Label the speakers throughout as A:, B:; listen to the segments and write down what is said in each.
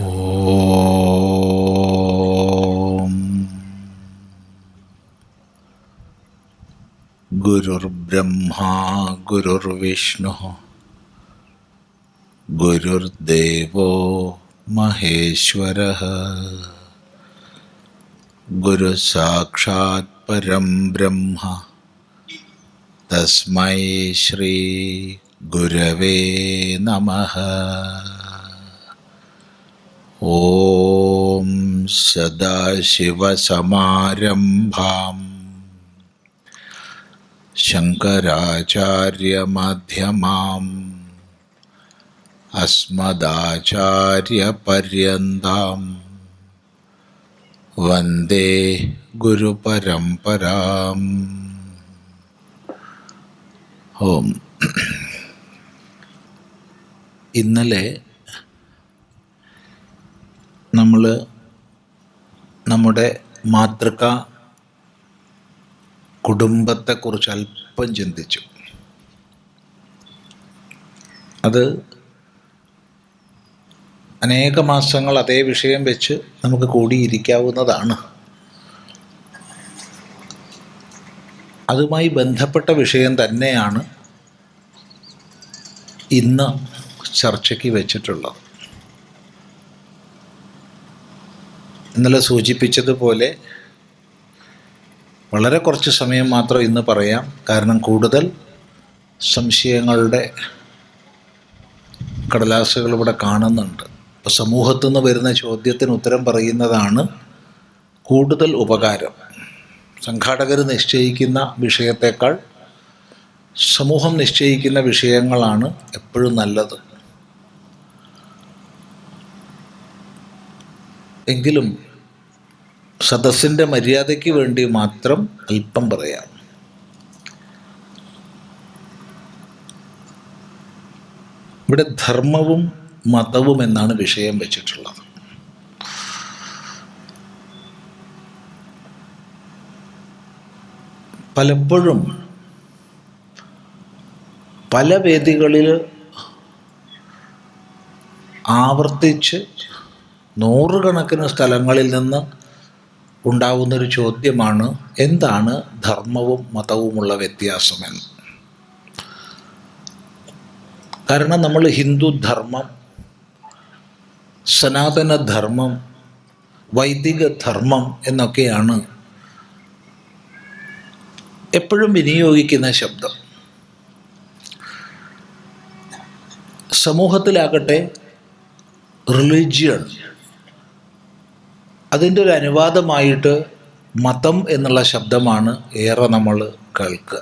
A: ഓം ഗുരുർബ്രഹ്മാ ഗുരുർവിഷ്ണു ഗുരുർദേവോ മഹേശ്വരഃ ഗുരു സാക്ഷാത് പരം ബ്രഹ്മ തസ്മൈ ശ്രീ ഗുരവേ നമഃ. ഓം സദാശിവസമാരംഭാം ശങ്കരാചാര്യമധ്യമാം അസ്മദാചാര്യപര്യന്താം വന്ദേ ഗുരുപരമ്പരാം. ഓം. ഇന്നലെ നമ്മൾ നമ്മുടെ മാതൃക കുടുംബത്തെക്കുറിച്ച് അല്പം ചിന്തിച്ചു. അത് അനേക മാസങ്ങൾ അതേ വിഷയം വെച്ച് നമുക്ക് കൂടിയിരിക്കാവുന്നതാണ്. അതുമായി ബന്ധപ്പെട്ട വിഷയം തന്നെയാണ് ഇന്ന് ചർച്ചയ്ക്ക് വെച്ചിട്ടുള്ളത്. ഇന്നലെ സൂചിപ്പിച്ചതുപോലെ വളരെ കുറച്ച് സമയം മാത്രം ഇന്ന് പറയാം. കാരണം കൂടുതൽ സംശയങ്ങളുടെ കടലാസുകൾ ഇവിടെ കാണുന്നുണ്ട്. അപ്പോൾ സമൂഹത്തു നിന്ന് വരുന്ന ചോദ്യത്തിന് ഉത്തരം പറയുന്നതാണ് കൂടുതൽ ഉപകാരം. സംഘാടകർ നിശ്ചയിക്കുന്ന വിഷയത്തേക്കാൾ സമൂഹം നിശ്ചയിക്കുന്ന വിഷയങ്ങളാണ് എപ്പോഴും നല്ലത്. എങ്കിലും സദസ്സിൻ്റെ മര്യാദയ്ക്ക് വേണ്ടി മാത്രം അല്പം പറയാം. ഇവിടെ ധർമ്മവും മതവും എന്നാണ് വിഷയം വെച്ചിട്ടുള്ളത്. പലപ്പോഴും പല വേദികളിൽ ആവർത്തിച്ച് നൂറുകണക്കിന് സ്ഥലങ്ങളിൽ നിന്ന് ഉണ്ടാവുന്നൊരു ചോദ്യമാണ്, എന്താണ് ധർമ്മവും മതവുമുള്ള വ്യത്യാസമെന്ന്. കാരണം നമ്മൾ ഹിന്ദു ധർമ്മം, സനാതനധർമ്മം, വൈദിക ധർമ്മം എന്നൊക്കെയാണ് എപ്പോഴും വിനിയോഗിക്കുന്ന ശബ്ദം. സമൂഹത്തിലാകട്ടെ റിലിജിയൻ, അതിൻ്റെ ഒരു അനുവാദമായിട്ട് മതം എന്നുള്ള ശബ്ദമാണ് ഏറെ നമ്മൾ കേൾക്കുക.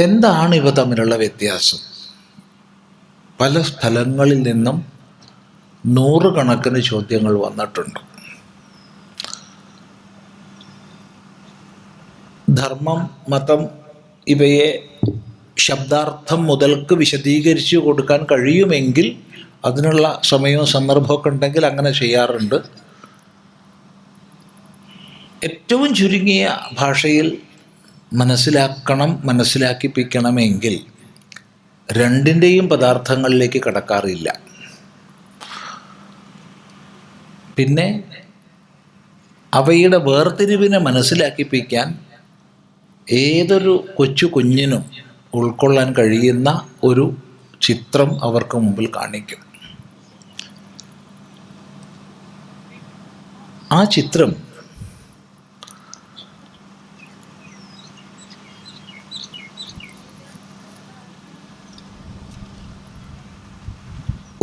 A: എന്താണ് ഇവ തമ്മിലുള്ള വ്യത്യാസം? പല സ്ഥലങ്ങളിൽ നിന്നും നൂറുകണക്കിന് ചോദ്യങ്ങൾ വന്നിട്ടുണ്ട്. ധർമ്മം, മതം ഇവയെ ശബ്ദാർത്ഥം മുതൽക്ക് വിശദീകരിച്ചു കൊടുക്കാൻ കഴിയുമെങ്കിൽ അതിനുള്ള സമയവും സന്ദർഭമൊക്കെ ഉണ്ടെങ്കിൽ അങ്ങനെ ചെയ്യാറുണ്ട്. ഏറ്റവും ചുരുങ്ങിയ ഭാഷയിൽ മനസ്സിലാക്കിപ്പിക്കണമെങ്കിൽ രണ്ടിൻ്റെയും പദാർത്ഥങ്ങളിലേക്ക് കടക്കാറില്ല. പിന്നെ അവയുടെ വേർതിരിവിനെ മനസ്സിലാക്കിപ്പിക്കാൻ ഏതൊരു കൊച്ചു കുഞ്ഞിനും ഉൾക്കൊള്ളാൻ കഴിയുന്ന ഒരു ചിത്രം അവർക്ക് മുമ്പിൽ കാണിക്കും. ആ ചിത്രം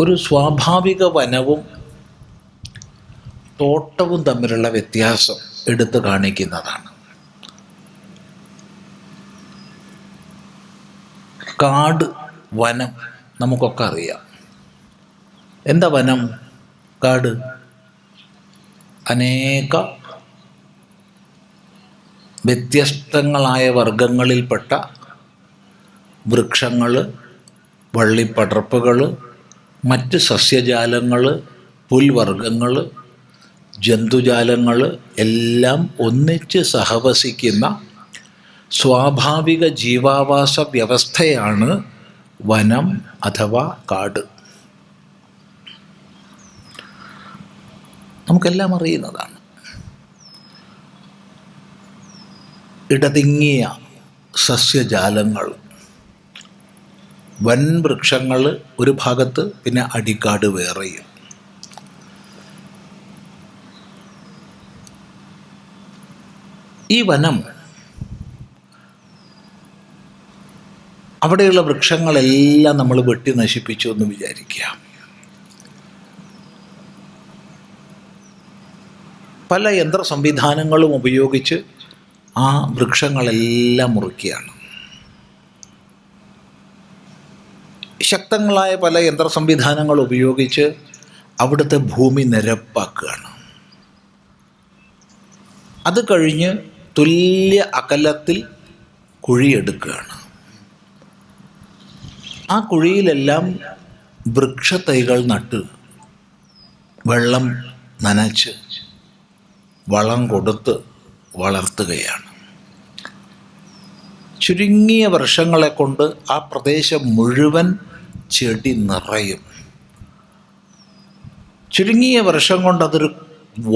A: ഒരു സ്വാഭാവിക വനവും തോട്ടവും തമ്മിലുള്ള വ്യത്യാസം എടുത്തു കാണിക്കുന്നതാണ്. കാട്, വനം നമുക്കൊക്കെ അറിയാം. എന്താ വനം, കാട്? അനേക വ്യത്യസ്തങ്ങളായ വർഗങ്ങളിൽപ്പെട്ട വൃക്ഷങ്ങൾ, വള്ളിപ്പടർപ്പുകൾ, മറ്റ് സസ്യജാലങ്ങൾ, പുൽവർഗങ്ങൾ, ജന്തുജാലങ്ങൾ എല്ലാം ഒന്നിച്ച് സഹവസിക്കുന്ന സ്വാഭാവിക ജീവാവാസ വ്യവസ്ഥയാണ് വനം അഥവാ കാട്. നമുക്കെല്ലാം അറിയുന്നതാണ്. ഇടതിങ്ങിയ സസ്യജാലങ്ങൾ, വൻ വൃക്ഷങ്ങൾ ഒരു ഭാഗത്ത്, പിന്നെ അടിക്കാട് വേറെയും. ഈ വനം, അവിടെയുള്ള വൃക്ഷങ്ങളെല്ലാം നമ്മൾ വെട്ടി നശിപ്പിച്ചു എന്ന് വിചാരിക്കുക. പല യന്ത്ര സംവിധാനങ്ങളും ഉപയോഗിച്ച് ആ വൃക്ഷങ്ങളെല്ലാം മുറിക്കുകയാണ്. ശക്തങ്ങളായ പല യന്ത്ര സംവിധാനങ്ങൾ ഉപയോഗിച്ച് അവിടുത്തെ ഭൂമി നിരപ്പാക്കുകയാണ്. അത് കഴിഞ്ഞ് തുല്യ അകലത്തിൽ കുഴിയെടുക്കുകയാണ്. ആ കുഴിയിലെല്ലാം വൃക്ഷത്തൈകൾ നട്ട് വെള്ളം നനച്ച് വളം കൊടുത്ത് വളർത്തുകയാണ്. ചുരുങ്ങിയ വർഷങ്ങളെ കൊണ്ട് ആ പ്രദേശം മുഴുവൻ ചെടി നിറയും. ചുരുങ്ങിയ വർഷം കൊണ്ട് അതൊരു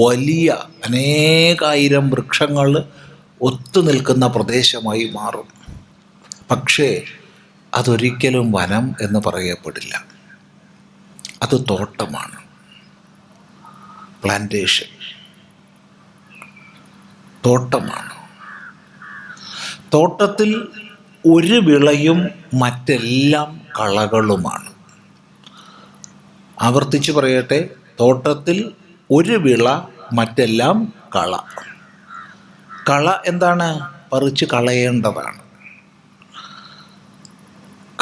A: വലിയ അനേകായിരം വൃക്ഷങ്ങൾ ഒത്തു നിൽക്കുന്ന പ്രദേശമായി മാറും. പക്ഷേ അതൊരിക്കലും വനം എന്ന് പറയപ്പെടില്ല. അത് തോട്ടമാണ്, പ്ലാന്റേഷൻ, തോട്ടമാണ്. തോട്ടത്തിൽ ഒരു വിളയും മറ്റെല്ലാം കളകളുമാണ്. ആവർത്തിച്ച് പറയട്ടെ, തോട്ടത്തിൽ ഒരു വിള, മറ്റെല്ലാം കള. കള എന്താണ്? പറിച്ച് കളയേണ്ടതാണ്.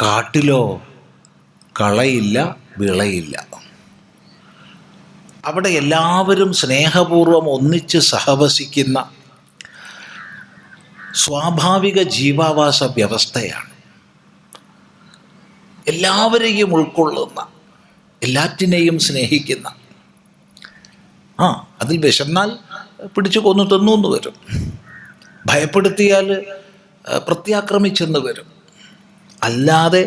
A: കാട്ടിലോ കളയില്ല, വിളയില്ല. അവിടെ എല്ലാവരും സ്നേഹപൂർവ്വം ഒന്നിച്ച് സഹവസിക്കുന്ന സ്വാഭാവിക ജീവാവാസ വ്യവസ്ഥയാണ്. എല്ലാവരെയും ഉൾക്കൊള്ളുന്ന, എല്ലാറ്റിനെയും സ്നേഹിക്കുന്ന. അതിൽ വിശന്നാൽ പിടിച്ചു കൊന്നു തിന്നു എന്ന് വരും, ഭയപ്പെടുത്തിയാൽ പ്രത്യാക്രമിച്ചെന്ന് വരും. അല്ലാതെ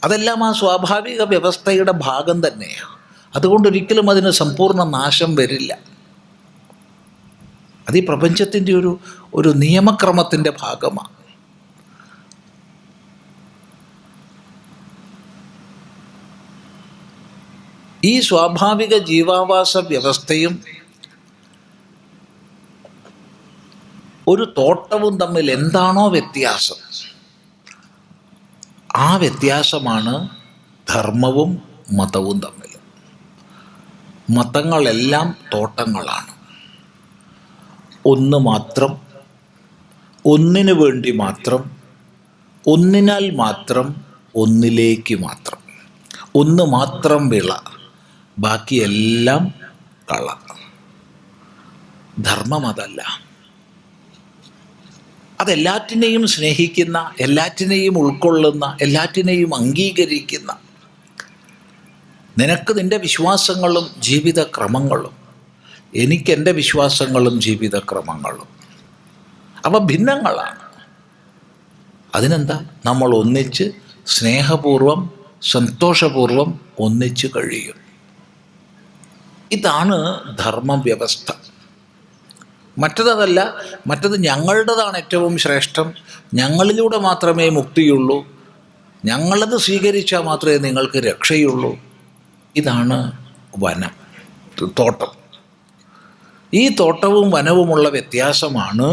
A: അതെല്ലാം ആ സ്വാഭാവിക വ്യവസ്ഥയുടെ ഭാഗം തന്നെയാണ്. അതുകൊണ്ടൊരിക്കലും അതിന് സമ്പൂർണ്ണ നാശം വരില്ല. അത് ഈ പ്രപഞ്ചത്തിൻ്റെ ഒരു നിയമക്രമത്തിൻ്റെ ഭാഗമാണ്. ഈ സ്വാഭാവിക ജീവാവാസ വ്യവസ്ഥയും ഒരു തോട്ടവും തമ്മിൽ എന്താണോ വ്യത്യാസം, ആ വ്യത്യാസമാണ് ധർമ്മവും മതവും തമ്മിൽ. മതങ്ങളെല്ലാം തോട്ടങ്ങളാണ്. ഒന്ന് മാത്രം, ഒന്നിനു വേണ്ടി മാത്രം, ഒന്നിനാൽ മാത്രം, ഒന്നിലേക്ക് മാത്രം. ഒന്ന് മാത്രം വിള, ബാക്കിയെല്ലാം കള. ധർമ്മം അതല്ല. അതെല്ലാറ്റിനെയും സ്നേഹിക്കുന്ന, എല്ലാറ്റിനെയും ഉൾക്കൊള്ളുന്ന, എല്ലാറ്റിനെയും അംഗീകരിക്കുന്ന. നിനക്ക് നിൻ്റെ വിശ്വാസങ്ങളും ജീവിതക്രമങ്ങളും, എനിക്കെൻ്റെ വിശ്വാസങ്ങളും ജീവിതക്രമങ്ങളും. അവ ഭിന്നങ്ങളാണ്. അതിനെന്താ? നമ്മൾ ഒന്നിച്ച് സ്നേഹപൂർവം, സന്തോഷപൂർവം ഒന്നിച്ച് കഴിയും. ഇതാണ് ധർമ്മവ്യവസ്ഥ. മറ്റതല്ല. മറ്റത് ഞങ്ങളുടേതാണ് ഏറ്റവും ശ്രേഷ്ഠം, ഞങ്ങളിലൂടെ മാത്രമേ മുക്തിയുള്ളൂ, ഞങ്ങളത് സ്വീകരിച്ചാൽ മാത്രമേ നിങ്ങൾക്ക് രക്ഷയുള്ളൂ. ഇതാണ് വനം, തോട്ടം. ഈ തോട്ടവും വനവുമുള്ള വ്യത്യാസമാണ്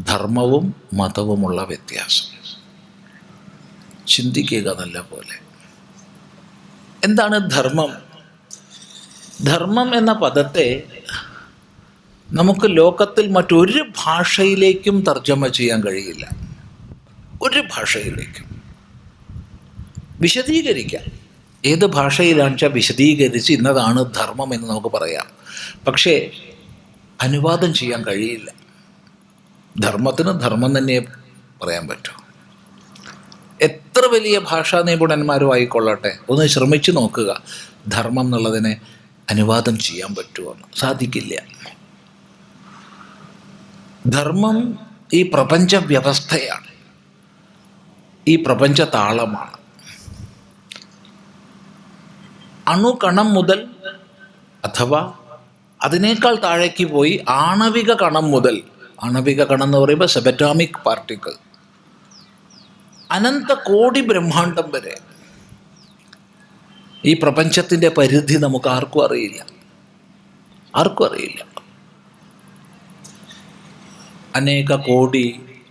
A: ധർമ്മവും മതവുമുള്ള വ്യത്യാസം. ചിന്തിക്കുക നല്ല പോലെ. എന്താണ് ധർമ്മം? ധർമ്മം എന്ന പദത്തെ നമുക്ക് ലോകത്തിൽ മറ്റൊരു ഭാഷയിലേക്കും തർജ്ജമ ചെയ്യാൻ കഴിയില്ല. ഒരു ഭാഷയിലേക്കും വിശദീകരിക്കാം. ഏത് ഭാഷയിലാണെന്ന് വെച്ചാൽ വിശദീകരിച്ച് ഇന്നതാണ് ധർമ്മം എന്ന് നമുക്ക് പറയാം. പക്ഷേ അനുവാദം ചെയ്യാൻ കഴിയില്ല. ധർമ്മത്തിന് ധർമ്മം തന്നെ പറയാൻ പറ്റൂ. എത്ര വലിയ ഭാഷാ നിപുണന്മാരും ആയിക്കൊള്ളട്ടെ, ഒന്ന് ശ്രമിച്ചു നോക്കുക ധർമ്മം എന്നുള്ളതിനെ അനുവാദം ചെയ്യാൻ പറ്റുമെന്ന്. സാധിക്കില്ല. ധർമ്മം ഈ പ്രപഞ്ച വ്യവസ്ഥയാണ്, ഈ പ്രപഞ്ച താളമാണ്. അണുകണം മുതൽ, അഥവാ അതിനേക്കാൾ താഴേക്ക് പോയി ആണവിക കണം മുതൽ, ആണവിക കണം എന്ന് പറയുമ്പോൾ സബറ്റോമിക് പാർട്ടിക്കിൾ, അനന്ത കോടി ബ്രഹ്മാണ്ടം വരെ ഈ പ്രപഞ്ചത്തിൻ്റെ പരിധി നമുക്ക് ആർക്കും അറിയില്ല. അനേക കോടി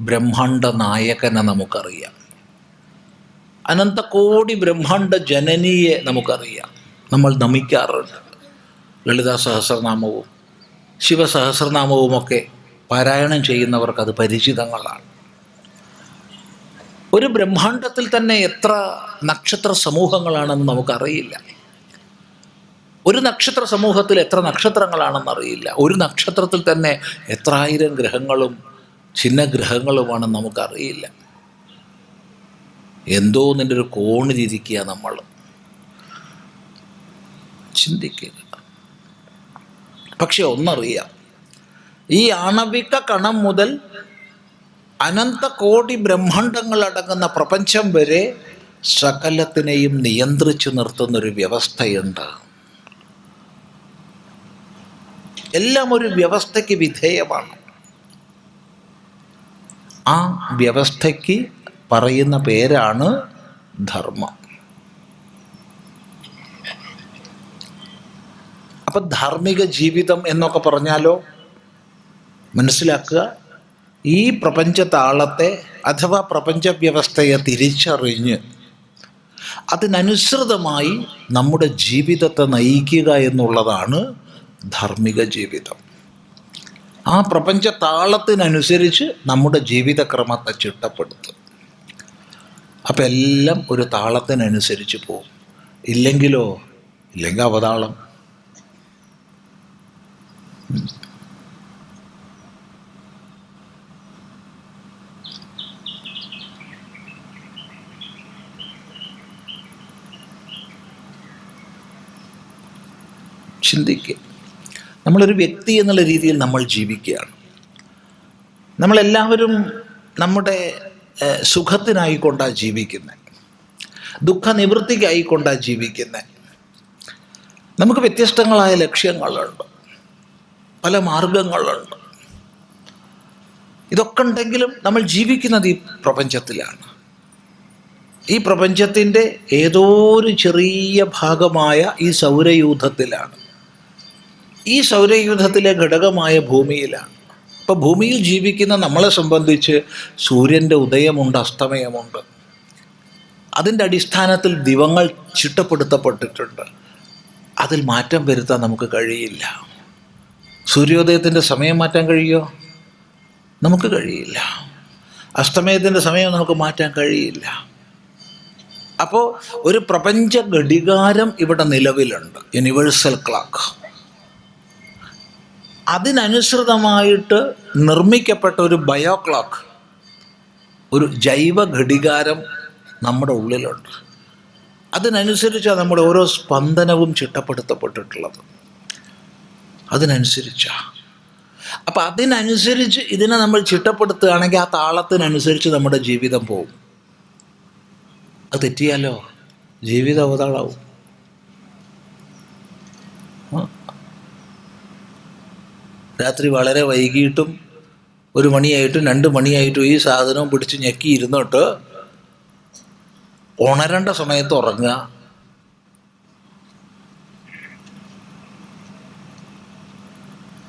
A: ബ്രഹ്മാണ്ട നായകനെ നമുക്കറിയാം. അനന്ത കോടി ബ്രഹ്മാണ്ട ജനനിയെ നമുക്കറിയാം. നമ്മൾ നമിക്കാറുണ്ട്. ലളിതാ സഹസ്രനാമവും ശിവസഹസ്രനാമവുമൊക്കെ പാരായണം ചെയ്യുന്നവർക്ക് അത് പരിചിതങ്ങളാണ്. ഒരു ബ്രഹ്മാണ്ടത്തിൽ തന്നെ എത്ര നക്ഷത്ര സമൂഹങ്ങളാണെന്ന് നമുക്കറിയില്ല. ഒരു നക്ഷത്ര സമൂഹത്തിൽ എത്ര നക്ഷത്രങ്ങളാണെന്നറിയില്ല. ഒരു നക്ഷത്രത്തിൽ തന്നെ എത്ര ആയിരം ഗ്രഹങ്ങളും ചിഹ്നഗ്രഹങ്ങളുമാണെന്ന് നമുക്കറിയില്ല. എന്തോ നിൻ്റെ ഒരു കോണിലിരിക്കുക, നമ്മൾ ചിന്തിക്കുക. പക്ഷെ ഒന്നറിയാം, ഈ ആണവിക കണം മുതൽ അനന്ത കോടി ബ്രഹ്മാണ്ടങ്ങളടങ്ങുന്ന പ്രപഞ്ചം വരെ സകലത്തിനെയും നിയന്ത്രിച്ചു നിർത്തുന്നൊരു വ്യവസ്ഥയുണ്ട്. എല്ലാം ഒരു വ്യവസ്ഥയ്ക്ക് വിധേയമാണ്. ആ വ്യവസ്ഥയ്ക്ക് പറയുന്ന പേരാണ് ധർമ്മം. അപ്പം ധാർമ്മിക ജീവിതം എന്നൊക്കെ പറഞ്ഞാലോ, മനസ്സിലാക്കുക, ഈ പ്രപഞ്ച താളത്തെ അഥവാ പ്രപഞ്ച വ്യവസ്ഥയെ തിരിച്ചറിഞ്ഞ് അതിനനുസൃതമായി നമ്മുടെ ജീവിതത്തെ നയിക്കുക എന്നുള്ളതാണ് ധാർമ്മിക ജീവിതം. ആ പ്രപഞ്ച താളത്തിനനുസരിച്ച് നമ്മുടെ ജീവിതക്രമത്തെ ചിട്ടപ്പെടുത്തും. അപ്പം എല്ലാം ഒരു താളത്തിനനുസരിച്ച് പോകും. ഇല്ലെങ്കിൽ അവതാളം. ചിന്തിക്കുക. നമ്മളൊരു വ്യക്തി എന്നുള്ള രീതിയിൽ നമ്മൾ ജീവിക്കുകയാണ്. നമ്മളെല്ലാവരും നമ്മുടെ സുഖത്തിനായിക്കൊണ്ടാണ് ജീവിക്കുന്നത്, ദുഃഖനിവൃത്തിക്കായിക്കൊണ്ടാണ് ജീവിക്കുന്നത്. നമുക്ക് വ്യത്യസ്തങ്ങളായ ലക്ഷ്യങ്ങളുണ്ട്, പല മാർഗങ്ങളുണ്ട്. ഇതൊക്കെ ഉണ്ടെങ്കിലും നമ്മൾ ജീവിക്കുന്നത് ഈ പ്രപഞ്ചത്തിലാണ്. ഈ പ്രപഞ്ചത്തിൻ്റെ ഏതോ ഒരു ചെറിയ ഭാഗമായ ഈ സൗരയൂഥത്തിലാണ്. ഈ സൗരയൂഥത്തിലെ ഘടകമായ ഭൂമിയിലാണ്. അപ്പോൾ ഭൂമിയിൽ ജീവിക്കുന്ന നമ്മളെ സംബന്ധിച്ച് സൂര്യൻ്റെ ഉദയമുണ്ട്, അസ്തമയമുണ്ട്. അതിൻ്റെ അടിസ്ഥാനത്തിൽ ദിവങ്ങൾ ചിട്ടപ്പെടുത്തപ്പെട്ടിട്ടുണ്ട്. അതിൽ മാറ്റം വരുത്താൻ നമുക്ക് കഴിയില്ല. സൂര്യോദയത്തിൻ്റെ സമയം മാറ്റാൻ കഴിയുമോ? നമുക്ക് കഴിയില്ല. അസ്തമയത്തിൻ്റെ സമയം നമുക്ക് മാറ്റാൻ കഴിയില്ല. അപ്പോൾ ഒരു പ്രപഞ്ച ഘടികാരം ഇവിടെ നിലവിലുണ്ട്, യൂണിവേഴ്സൽ ക്ലോക്ക്. അതിനനുസൃതമായിട്ട് നിർമ്മിക്കപ്പെട്ട ഒരു ബയോ ക്ലോക്ക്, ഒരു ജൈവ ഘടികാരം നമ്മുടെ ഉള്ളിലുണ്ട്. അതിനനുസരിച്ചാണ് നമ്മുടെ ഓരോ സ്പന്ദനവും ചിട്ടപ്പെടുത്തപ്പെട്ടിട്ടുള്ളത്. അതിനനുസരിച്ചാണ്. അപ്പം അതിനനുസരിച്ച് ഇതിനെ നമ്മൾ ചിട്ടപ്പെടുത്തുകയാണെങ്കിൽ ആ താളത്തിനനുസരിച്ച് നമ്മുടെ ജീവിതം പോകും. അത് തെറ്റിയാലോ ജീവിതം അവതാളാവും. രാത്രി വളരെ വൈകിട്ടും 1 മണിയായിട്ടും 2 മണിയായിട്ടും ഈ സാധനവും പിടിച്ച് ഞെക്കി ഇരുന്നിട്ട് ഉണരേണ്ട സമയത്ത് ഉറങ്ങുക.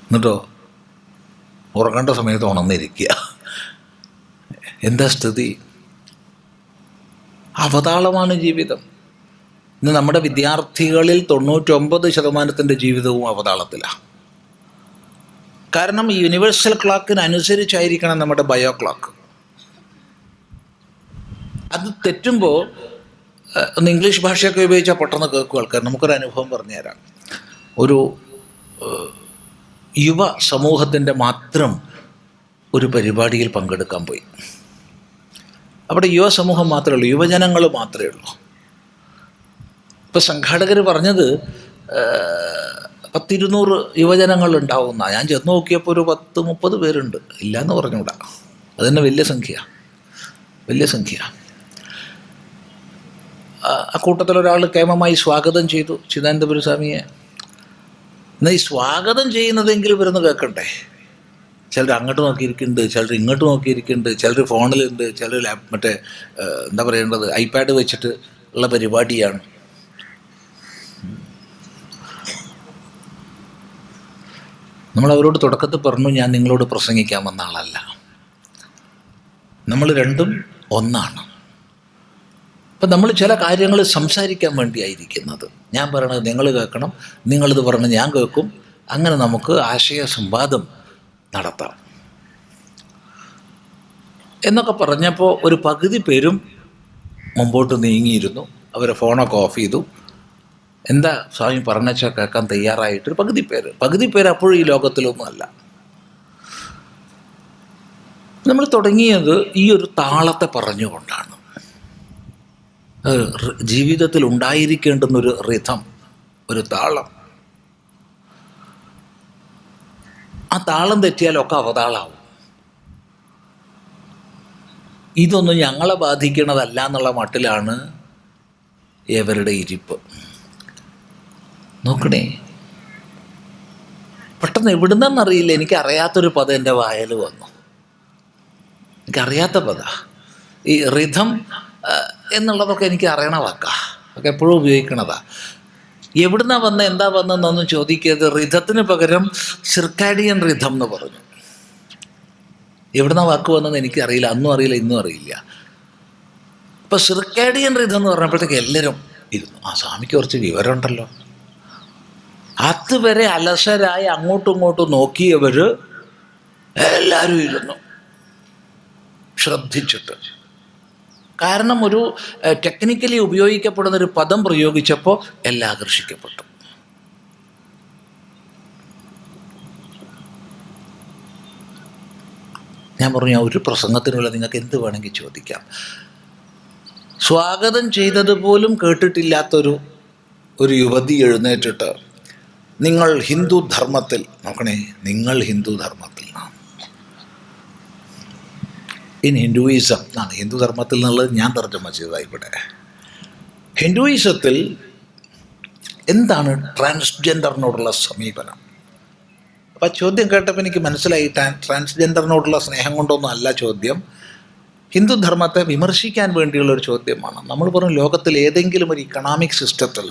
A: എന്നിട്ടോ ഉറങ്ങേണ്ട സമയത്ത് ഉണർന്നിരിക്കുക. എന്താ സ്ഥിതി? അവതാളമാണ് ജീവിതം. ഇന്ന് നമ്മുടെ വിദ്യാർത്ഥികളിൽ 99% ജീവിതവും അവതാളത്തിലാണ്. കാരണം ഈ യൂണിവേഴ്സൽ ക്ലോക്കിനനുസരിച്ചായിരിക്കണം നമ്മുടെ ബയോ ക്ലോക്ക്. അത് തെറ്റുമ്പോൾ ഒന്ന് ഇംഗ്ലീഷ് ഭാഷയൊക്കെ ഉപയോഗിച്ചാൽ പെട്ടെന്ന് കേൾക്കും ആൾക്കാർ. നമുക്കൊരു അനുഭവം പറഞ്ഞു തരാം. ഒരു യുവ സമൂഹത്തിൻ്റെ മാത്രം ഒരു പരിപാടിയിൽ പങ്കെടുക്കാൻ പോയി. അവിടെ യുവസമൂഹം മാത്രമേ ഉള്ളൂ, യുവജനങ്ങൾ മാത്രമേ ഉള്ളൂ. ഇപ്പോൾ സംഘാടകർ പറഞ്ഞത് 100-200 യുവജനങ്ങൾ ഉണ്ടാവുന്ന. ഞാൻ ചെന്ന് നോക്കിയപ്പോൾ ഒരു 10-30 പേരുണ്ട്. ഇല്ലയെന്ന് പറഞ്ഞുകൂടാ. അത് തന്നെ വലിയ സംഖ്യ. ആ കൂട്ടത്തിലൊരാൾ കേമമായി സ്വാഗതം ചെയ്തു ചിദാനന്ദപുരസ്വാമിയെ. എന്നാൽ ഈ സ്വാഗതം ചെയ്യുന്നതെങ്കിലും ഇവരൊന്ന് കേൾക്കണ്ടേ? ചിലർ അങ്ങോട്ട് നോക്കിയിരിക്കുന്നുണ്ട്, ചിലർ ഇങ്ങോട്ട് നോക്കിയിരിക്കുന്നുണ്ട്, ചിലർ ഫോണിലുണ്ട്, ചിലർ മറ്റേ എന്താ പറയേണ്ടത് ഐപാഡ് വെച്ചിട്ട് ഉള്ള പരിപാടിയാണ്. നമ്മളവരോട് തുടക്കത്തിൽ പറഞ്ഞു, ഞാൻ നിങ്ങളോട് പ്രസംഗിക്കാൻ വന്ന ആളല്ല, നമ്മൾ രണ്ടും ഒന്നാണ്. അപ്പം നമ്മൾ ചില കാര്യങ്ങൾ സംസാരിക്കാൻ വേണ്ടിയായിരിക്കുന്നത്. ഞാൻ പറയണത് നിങ്ങൾ കേൾക്കണം, നിങ്ങളിത് പറഞ്ഞ് ഞാൻ കേൾക്കും, അങ്ങനെ നമുക്ക് ആശയ സംവാദം നടത്താം എന്നൊക്കെ പറഞ്ഞപ്പോൾ ഒരു പകുതി പേരും മുമ്പോട്ട് നീങ്ങിയിരുന്നു. അവരെ ഫോണൊക്കെ ഓഫ് ചെയ്തു. എന്താ സ്വാമി പറഞ്ഞാൽ കേൾക്കാൻ തയ്യാറായിട്ടൊരു പകുതി പേര് അപ്പോഴും ഈ ലോകത്തിലൊന്നുമല്ല. നമ്മൾ തുടങ്ങിയത് ഈ ഒരു താളത്തെ പറഞ്ഞുകൊണ്ടാണ്. ജീവിതത്തിൽ ഉണ്ടായിരിക്കേണ്ടുന്നൊരു റിഥം, ഒരു താളം. ആ താളം തെറ്റിയാലൊക്കെ അവതാളാവും. ഇതൊന്നും ഞങ്ങളെ ബാധിക്കണതല്ല എന്നുള്ള മട്ടിലാണ് ഇവരുടെ ഇരിപ്പ്. നോക്കണേ, പെട്ടെന്ന് എവിടുന്നെന്നറിയില്ല, എനിക്കറിയാത്തൊരു പദം എൻ്റെ വായിൽ വന്നു. എനിക്കറിയാത്ത പദ ഈ റിഥം എന്നുള്ളതൊക്കെ എനിക്ക് അറിയണ വാക്കാ, ഒക്കെ എപ്പോഴും ഉപയോഗിക്കണതാ. എവിടുന്നാ വന്ന എന്താ വന്നതെന്നൊന്നും ചോദിക്കരുത്. റിഥത്തിന് പകരം സിർക്കാഡിയൻ റിഥം എന്ന് പറഞ്ഞു. എവിടുന്ന വാക്ക് വന്നതെന്ന് എനിക്കറിയില്ല, അന്നും അറിയില്ല, ഇന്നും അറിയില്ല. അപ്പോൾ സിർക്കാഡിയൻ റിഥം എന്ന് പറഞ്ഞപ്പോഴത്തേക്ക് എല്ലാവരും ഇരുന്നു. ആ സ്വാമിക്ക് കുറച്ച് വിവരമുണ്ടല്ലോ. അതുവരെ അലസരായി അങ്ങോട്ടും ഇങ്ങോട്ടും നോക്കിയവർ എല്ലാവരും ഇരുന്നു ശ്രദ്ധിച്ചിട്ട്. കാരണം ഒരു ടെക്നിക്കലി ഉപയോഗിക്കപ്പെടുന്നൊരു പദം പ്രയോഗിച്ചപ്പോൾ എല്ലാം ആകർഷിക്കപ്പെട്ടു. ഞാൻ പറഞ്ഞു, ഒരു പ്രസംഗത്തിനുള്ള നിങ്ങൾക്ക് എന്ത് വേണമെങ്കിൽ ചോദിക്കാം. സ്വാഗതം ചെയ്തതുപോലും കേട്ടിട്ടില്ലാത്തൊരു യുവതി എഴുന്നേറ്റിട്ട്, നിങ്ങൾ ഹിന്ദു ധർമ്മത്തിൽ, നോക്കണേ, നിങ്ങൾ ഹിന്ദു ധർമ്മത്തിൽ, ഇൻ ഹിന്ദുയിസം ആണ്. ഹിന്ദു ധർമ്മത്തിൽ എന്നുള്ളത് ഞാൻ തർജ്ജമ ചെയ്തതായിക്കോട്ടെ. ഹിന്ദുയിസത്തിൽ എന്താണ് ട്രാൻസ്ജെൻഡറിനോടുള്ള സമീപനം? അപ്പം ചോദ്യം കേട്ടപ്പോൾ എനിക്ക് മനസ്സിലായി, ട്രാൻസ്ജെൻഡറിനോടുള്ള സ്നേഹം കൊണ്ടൊന്നും അല്ല ചോദ്യം, ഹിന്ദു ധർമ്മത്തെ വിമർശിക്കാൻ വേണ്ടിയുള്ളൊരു ചോദ്യമാണ്. നമ്മൾ പറഞ്ഞു, ലോകത്തിൽ ഏതെങ്കിലും ഒരു ഇക്കണോമിക് സിസ്റ്റത്തിൽ,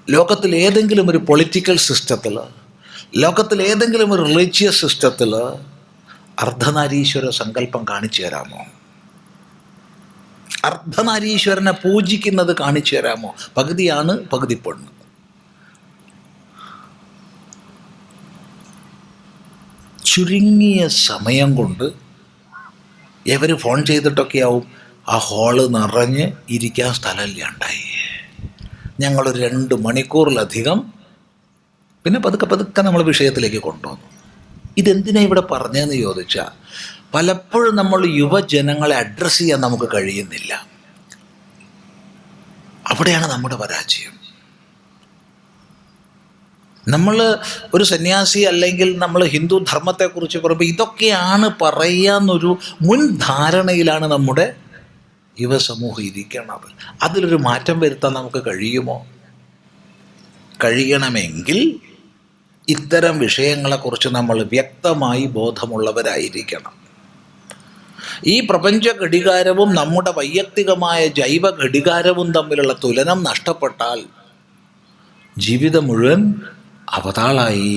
A: ലോകത്തിൽ ഏതെങ്കിലും ഒരു പൊളിറ്റിക്കൽ സിസ്റ്റത്തിൽ, ലോകത്തിൽ ഏതെങ്കിലും ഒരു റിലീജിയസ് സിസ്റ്റത്തിൽ അർദ്ധനാരീശ്വര സങ്കല്പം കാണിച്ചു തരാമോ? അർദ്ധനാരീശ്വരനെ പൂജിക്കുന്നത് കാണിച്ചു തരാമോ? പകുതിയാണ്, പകുതി പെണ്ണ്. ചുരുങ്ങിയ സമയം കൊണ്ട് ഇവർ ഫോൺ ചെയ്തിട്ടൊക്കെയാവും ആ ഹാള് നിറഞ്ഞ് ഇരിക്കാൻ സ്ഥലമില്ലാണ്ടായി. ഞങ്ങളൊരു 2 മണിക്കൂറിലധികം പിന്നെ പതുക്കെ നമ്മൾ വിഷയത്തിലേക്ക് കൊണ്ടുവന്നു. ഇതെന്തിനാ ഇവിടെ പറഞ്ഞതെന്ന് ചോദിച്ചാൽ, പലപ്പോഴും നമ്മൾ യുവജനങ്ങളെ അഡ്രസ്സ് ചെയ്യാൻ നമുക്ക് കഴിയുന്നില്ല. അവിടെയാണ് നമ്മുടെ പരാജയം. നമ്മൾ ഒരു സന്യാസി അല്ലെങ്കിൽ നമ്മൾ ഹിന്ദു ധർമ്മത്തെക്കുറിച്ച് പറയുമ്പോൾ ഇതൊക്കെയാണ് പറയാന്നൊരു മുൻധാരണയിലാണ് നമ്മുടെ യുവസമൂഹം ഇരിക്കുന്നത്. അതിലൊരു മാറ്റം വരുത്താൻ നമുക്ക് കഴിയുമോ? കഴിയണമെങ്കിൽ ഇത്തരം വിഷയങ്ങളെക്കുറിച്ച് നമ്മൾ വ്യക്തമായി ബോധമുള്ളവരായിരിക്കണം. ഈ പ്രപഞ്ച ഘടികാരവും നമ്മുടെ വൈയക്തികമായ ജൈവ ഘടികാരവും തമ്മിലുള്ള തുലനം നഷ്ടപ്പെട്ടാൽ ജീവിതം മുഴുവൻ അവതാളായി.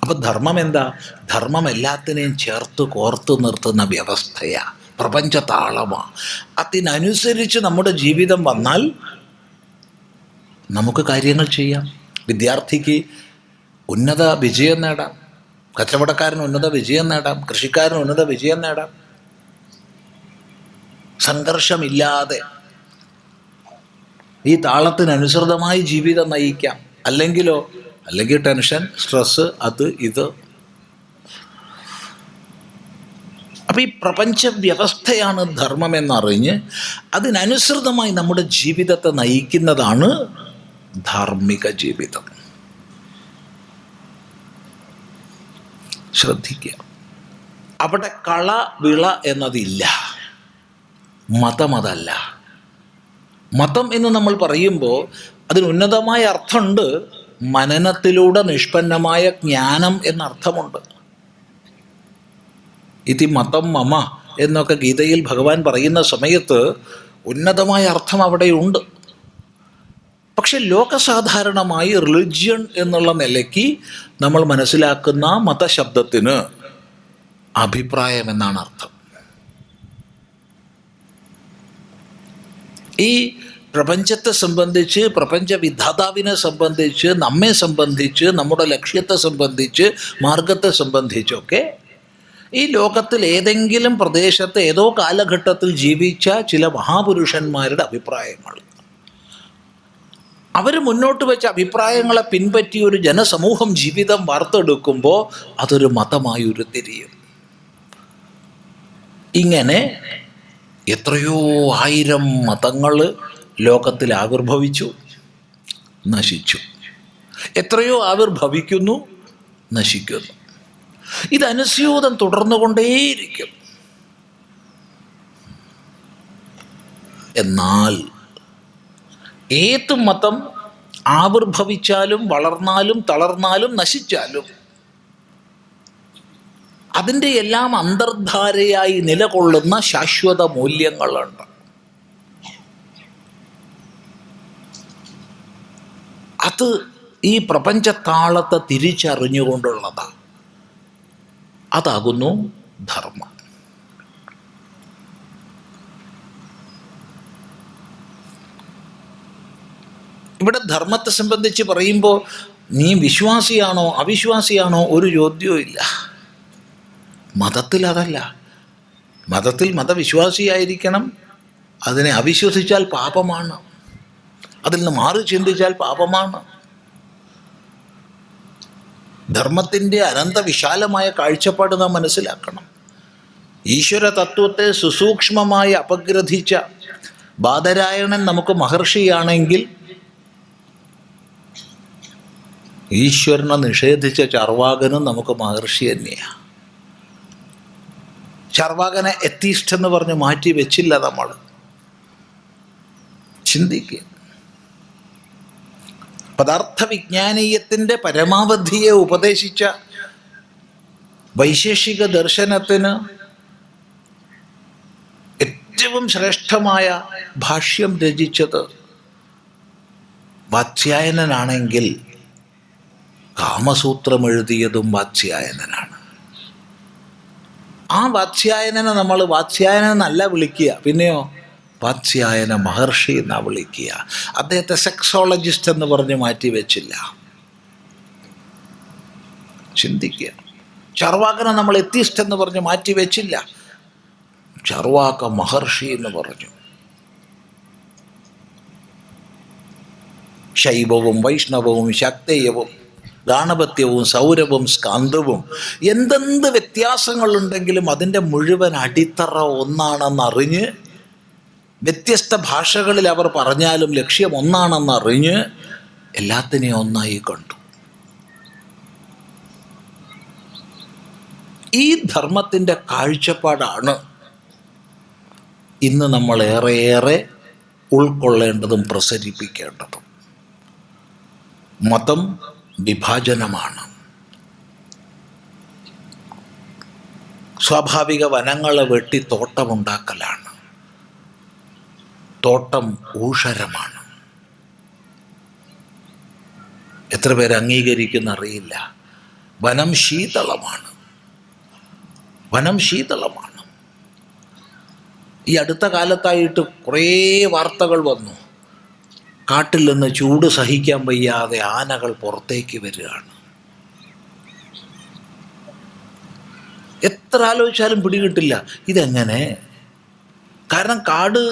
A: അപ്പം ധർമ്മം എന്താ? ധർമ്മം എല്ലാത്തിനെയും ചേർത്ത് കോർത്ത് നിർത്തുന്ന വ്യവസ്ഥയാണ്, പ്രപഞ്ച താളമാണ്. അതിനനുസരിച്ച് നമ്മുടെ ജീവിതം വന്നാൽ നമുക്ക് കാര്യങ്ങൾ ചെയ്യാം. വിദ്യാർത്ഥിക്ക് ഉന്നത വിജയം നേടാം, കച്ചവടക്കാരന് ഉന്നത വിജയം നേടാം, കൃഷിക്കാരന് ഉന്നത വിജയം നേടാം, സംഘർഷമില്ലാതെ ഈ താളത്തിനനുസൃതമായി ജീവിതം നയിക്കാം. അല്ലെങ്കിൽ ടെൻഷൻ, സ്ട്രെസ്, അത് ഇത്. അപ്പം ഈ പ്രപഞ്ച വ്യവസ്ഥയാണ് ധർമ്മം എന്നറിഞ്ഞ് അതിനനുസൃതമായി നമ്മുടെ ജീവിതത്തെ നയിക്കുന്നതാണ് ധാർമ്മിക ജീവിതം. ശ്രദ്ധിക്കുക, അവിടെ കള വിള എന്നതില്ല. മതം അതല്ല. മതം എന്ന് നമ്മൾ പറയുമ്പോൾ അതിന് ഉന്നതമായ അർത്ഥമുണ്ട്, മനനത്തിലൂടെ നിഷ്പന്നമായ ജ്ഞാനം എന്നർത്ഥമുണ്ട്. ഇതി മതം മമ എന്നൊക്കെ ഗീതയിൽ ഭഗവാൻ പറയുന്ന സമയത്ത് ഉന്നതമായ അർത്ഥം അവിടെയുണ്ട്. പക്ഷെ ലോകസാധാരണമായി റിലിജ്യൻ എന്നുള്ള നിലയ്ക്ക് നമ്മൾ മനസ്സിലാക്കുന്ന മതശബ്ദത്തിന് അഭിപ്രായം എന്നാണ് അർത്ഥം. ഈ പ്രപഞ്ചത്തെ സംബന്ധിച്ച്, പ്രപഞ്ച വിധാതാവിനെ സംബന്ധിച്ച്, നമ്മെ സംബന്ധിച്ച്, നമ്മുടെ ലക്ഷ്യത്തെ സംബന്ധിച്ച്, മാർഗത്തെ സംബന്ധിച്ചൊക്കെ ഈ ലോകത്തിൽ ഏതെങ്കിലും പ്രദേശത്ത് ഏതോ കാലഘട്ടത്തിൽ ജീവിച്ച ചില മഹാപുരുഷന്മാരുടെ അഭിപ്രായങ്ങൾ, അവർ മുന്നോട്ട് വെച്ച അഭിപ്രായങ്ങളെ പിൻപറ്റി ഒരു ജനസമൂഹം ജീവിതം വാർത്തെടുക്കുമ്പോൾ അതൊരു മതമായി ഉരുത്തിരിയും. ഇങ്ങനെ എത്രയോ ആയിരം മതങ്ങൾ ലോകത്തിൽ ആവിർഭവിച്ചു, നശിച്ചു. എത്രയോ ആവിർഭവിക്കുന്നു, നശിക്കുന്നു. ഇതനുസ്യൂതം തുടർന്നുകൊണ്ടേയിരിക്കും. എന്നാൽ ഏത് മതം ആവിർഭവിച്ചാലും വളർന്നാലും തളർന്നാലും നശിച്ചാലും അതിൻ്റെ എല്ലാം അന്തർധാരയായി നിലകൊള്ളുന്ന ശാശ്വത മൂല്യങ്ങളുണ്ട്. അത് ഈ പ്രപഞ്ചത്താളത്തെ തിരിച്ചറിഞ്ഞുകൊണ്ടുള്ളതാണ്. അതാകുന്നു ധർമ്മം. ഇവിടെ ധർമ്മത്തെ സംബന്ധിച്ച് പറയുമ്പോൾ നീ വിശ്വാസിയാണോ അവിശ്വാസിയാണോ ഒരു ചോദ്യവും ഇല്ല. മതത്തിൽ അതല്ല. മതത്തിൽ മതവിശ്വാസിയായിരിക്കണം. അതിനെ അവിശ്വസിച്ചാൽ പാപമാണ്. അതിൽ നിന്ന് മാറി ചിന്തിച്ചാൽ പാപമാണ്. ധർമ്മത്തിൻ്റെ അനന്തവിശാലമായ കാഴ്ചപ്പാട് നാം മനസ്സിലാക്കണം. ഈശ്വര തത്വത്തെ സുസൂക്ഷ്മമായി അപഗ്രഥിച്ച ബാദരായണൻ നമുക്ക് മഹർഷിയാണെങ്കിൽ ഈശ്വരനെ നിഷേധിച്ച ചർവാകനും നമുക്ക് മഹർഷി തന്നെയാണ്. ചർവാകനെ എത്തീസ്റ്റ് എന്ന് പറഞ്ഞ് മാറ്റി വെച്ചില്ല നമ്മൾ. ചിന്തിക്കുക. പദാർത്ഥ വിജ്ഞാനീയത്തിൻ്റെ പരമാവധിയെ ഉപദേശിച്ച വൈശേഷിക ദർശനത്തിന് ഏറ്റവും ശ്രേഷ്ഠമായ ഭാഷ്യം രചിച്ചത് വാത്സ്യായനനാണെങ്കിൽ കാമസൂത്രം എഴുതിയതും വാത്സ്യായനനാണ്. ആ വാത്സ്യായനനെ നമ്മൾ വാത്സ്യായനൻ എന്നല്ല വിളിക്കുക, പിന്നെയോ വാത്സ്യായന മഹർഷി എന്നാണ് വിളിക്കുക. അദ്ദേഹത്തെ സെക്സോളജിസ്റ്റ് എന്ന് പറഞ്ഞ് മാറ്റി വെച്ചില്ല. ചിന്തിക്കുക. ചർവാകനെ നമ്മൾ എത്തിസ്റ്റ് എന്ന് പറഞ്ഞ് മാറ്റി വെച്ചില്ല. ചർവാക മഹർഷി എന്ന് പറഞ്ഞു. ശൈവവും വൈഷ്ണവവും ശക്തേയവും ഗാണപത്യവും സൗരവും സ്കാന്തവും എന്തെന്ത് വ്യത്യാസങ്ങളുണ്ടെങ്കിലും അതിൻ്റെ മുഴുവൻ അടിത്തറ ഒന്നാണെന്നറിഞ്ഞ്, വ്യത്യസ്ത ഭാഷകളിൽ അവർ പറഞ്ഞാലും ലക്ഷ്യം ഒന്നാണെന്നറിഞ്ഞ് എല്ലാത്തിനെയും ഒന്നായി കണ്ടു. ഈ ധർമ്മത്തിൻ്റെ കാഴ്ചപ്പാടാണ് ഇന്ന് നമ്മൾ ഏറെയേറെ ഉൾക്കൊള്ളേണ്ടതും പ്രസരിപ്പിക്കേണ്ടതും. മതം വിഭാജനമാണ്. സ്വാഭാവിക വനങ്ങളെ വെട്ടി തോട്ടമുണ്ടാക്കലാണ്. തോട്ടം ഊഷരമാണ്. എത്ര പേര് അംഗീകരിക്കുന്നറിയില്ല. വനം ശീതളമാണ്. വനം ശീതളമാണ്. ഈ അടുത്ത കാലത്തായിട്ട് കുറേ വാർത്തകൾ വന്നു. കാട്ടിൽ നിന്ന് ചൂട് സഹിക്കാൻ വയ്യാതെ ആനകൾ പുറത്തേക്ക് വരികയാണ്. എത്ര ആലോചിച്ചാലും പിടികിട്ടില്ല ഇതെങ്ങനെ. കാരണം കാട്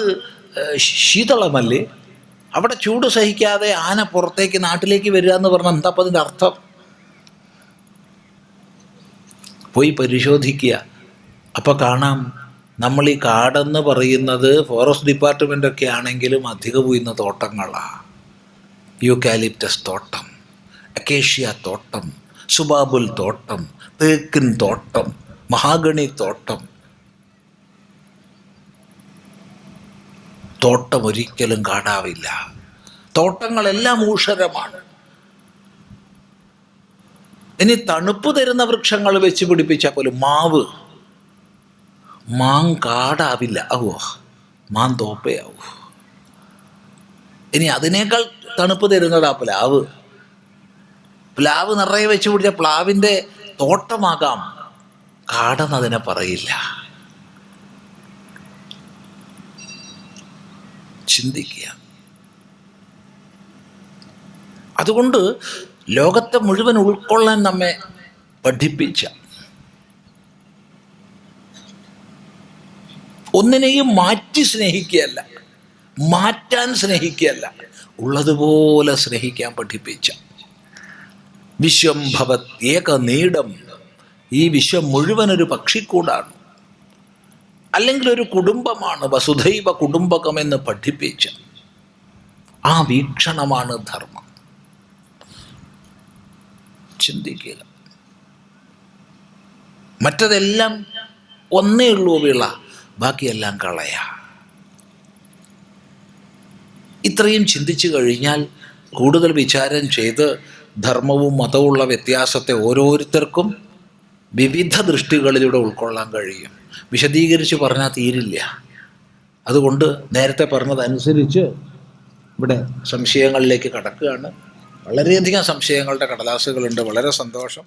A: ശീതളമല്ലേ. അവിടെ ചൂട് സഹിക്കാതെ ആന പുറത്തേക്ക് നാട്ടിലേക്ക് വരിക എന്ന് പറഞ്ഞാൽ എന്താ അപ്പം അതിൻ്റെ അർത്ഥം? പോയി പരിശോധിക്കുക. അപ്പോൾ കാണാം നമ്മൾ ഈ കാടെന്ന് പറയുന്നത് ഫോറസ്റ്റ് ഡിപ്പാർട്ട്മെൻ്റൊക്കെ ആണെങ്കിലും അധികവും ഇന്ന് തോട്ടങ്ങളാണ്. യൂക്കാലിപ്റ്റസ് തോട്ടം, അക്കേഷ്യ തോട്ടം, സുബാബുൽ തോട്ടം, തേക്കിൻ തോട്ടം, മഹാഗണി തോട്ടം. തോട്ടം ഒരിക്കലും കാടാവില്ല. തോട്ടങ്ങളെല്ലാം ഊഷരമാണ്. ഇനി തണുപ്പ് തരുന്ന വൃക്ഷങ്ങൾ വെച്ച് പിടിപ്പിച്ചാൽ പോലും മാങ്കാടാവില്ല, ആവോ മാന്തോപ്പയാവൂ. ഇനി അതിനേക്കാൾ തണുപ്പ് തരുന്നതാ പ്ലാവ് നിറയെ വെച്ച് പിടിച്ച പ്ലാവിൻ്റെ തോട്ടമാകാം, കാടെന്നതിനെ പറയില്ല. ചിന്തിക്കുക. അതുകൊണ്ട് ലോകത്തെ മുഴുവൻ ഉൾക്കൊള്ളാൻ നമ്മെ പഠിപ്പിച്ച, ഒന്നിനെയും മാറ്റി സ്നേഹിക്കുകയല്ല, മാറ്റാൻ സ്നേഹിക്കുകയല്ല, ഉള്ളതുപോലെ സ്നേഹിക്കാൻ പഠിപ്പിച്ച, വിശ്വം ഭവത് ഏകനീടം, ഈ വിശ്വം മുഴുവൻ ഒരു പക്ഷിക്കൂടാണ്, അല്ലെങ്കിൽ ഒരു കുടുംബമാണ്, വസുധൈവ കുടുംബകമെന്ന് പഠിപ്പിച്ച ആ വീക്ഷണമാണ് ധർമ്മം. ചിന്തിക്കുക. മറ്റതെല്ലാം ഒന്നേ ഉള്ളൂ വിള, ബാക്കിയെല്ലാം കളയ. ഇത്രയും ചിന്തിച്ചു കഴിഞ്ഞാൽ കൂടുതൽ വിചാരം ചെയ്ത് ധർമ്മവും മതവുമുള്ള വ്യത്യാസത്തെ ഓരോരുത്തർക്കും വിവിധ ദൃഷ്ടികളിലൂടെ ഉൾക്കൊള്ളാൻ കഴിയും. വിശദീകരിച്ച് പറഞ്ഞാൽ തീരില്ല. അതുകൊണ്ട് നേരത്തെ പറഞ്ഞതനുസരിച്ച് ഇവിടെ സംശയങ്ങളിലേക്ക് കടക്കുകയാണ്. വളരെയധികം സംശയങ്ങളുടെ കടലാസുകളുണ്ട്. വളരെ സന്തോഷം.